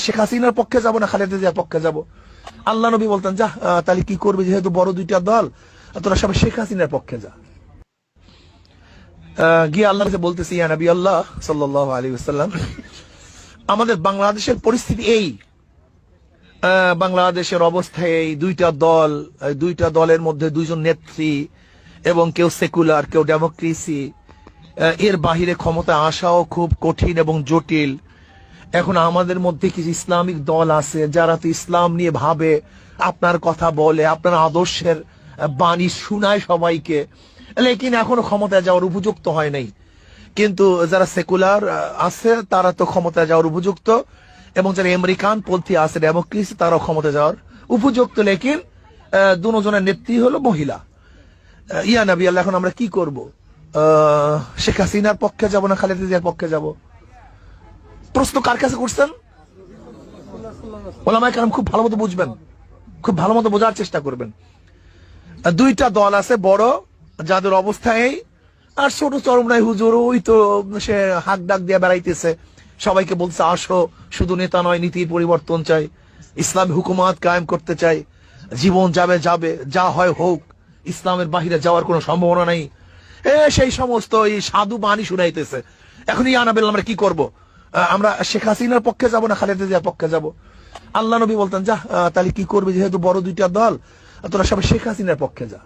শেখ হাসিনার পক্ষে যাব না খালেদা জিয়ার পক্ষে যাব? আল্লাহ নবী বলতেন, যা তাহলে কি করবি, যেহেতু বড় দুইটা দল, তোরা সবাই শেখ হাসিনার পক্ষে যা। গিয়ে আল্লাহ বলতেছি, ইয়া নবী আল্লাহ সাল্লাল্লাহু আলাইহি ওয়াসাল্লাম, আমাদের বাংলাদেশের পরিস্থিতি এই, বাংলাদেশের অবস্থা এই, দুইটা দলের মধ্যে দুইজন নেত্রী, এবং কেউ সেকুলার, কেউ ডেমোক্রেসি, এর বাহিরে ক্ষমতা আসাও খুব কঠিন এবং জটিল। এখন আমাদের মধ্যে কিছু ইসলামিক দল আছে যারা তো ইসলাম নিয়ে ভাবে, আপনার কথা বলে, আপনার আদর্শের বাণী শুনায় সবাইকে, লেকিন এখনো ক্ষমতায় যাওয়ার উপযুক্ত হয় নাই। কিন্তু যারা সেকুলার আছে তারা তো ক্ষমতায় যাওয়ার উপযুক্ত, এবং যারা আমেরিকান পন্থী আছে, ডেমোক্রেসি, তারাও ক্ষমতা যাওয়ার উপযুক্ত, লেকিন দুজনের নেত্রী হলো মহিলা। ইয়া নবী আল্লাহ, এখন আমরা কি করব? শেখ হাসিনার পক্ষে যাব না খালেদা জিয়ার পক্ষে যাব? প্রশ্ন কার কাছে করছেন? ওলামায়ে কেরাম খুব ভালো মতো বুঝবেন, খুব ভালো মতো বোঝার চেষ্টা করবেন। দুইটা দল আছে বড়, যাদের অবস্থা এই, আর ছোট চরমরাই হুজুর, ওই তো সে হাক ডাক দিয়ে বেড়াইতেছে, সবাইকে বলছে আসো, শুধু নেতা নয়, নীতির পরিবর্তন চাই, ইসলামী হুকুমাত কায়েম করতে চাই, জীবন যাবে যাবে, যা হয় হোক, ইসলামের বাহিরে যাওয়ার কোনো সম্ভাবনা নেই, সেই সমস্ত এই সাধু বাণী শুনাইতেছে। এখন ইয়া নবী আমরা কি করব? আমরা শেখ হাসিনার পক্ষে যাব না খালেদা জিয়ার পক্ষে যাব? আল্লাহ নবী বলতেন, যা তাহলে কি করবি, যেহেতু বড় দুইটা দল, তোরা সবাই শেখ হাসিনার পক্ষে যা।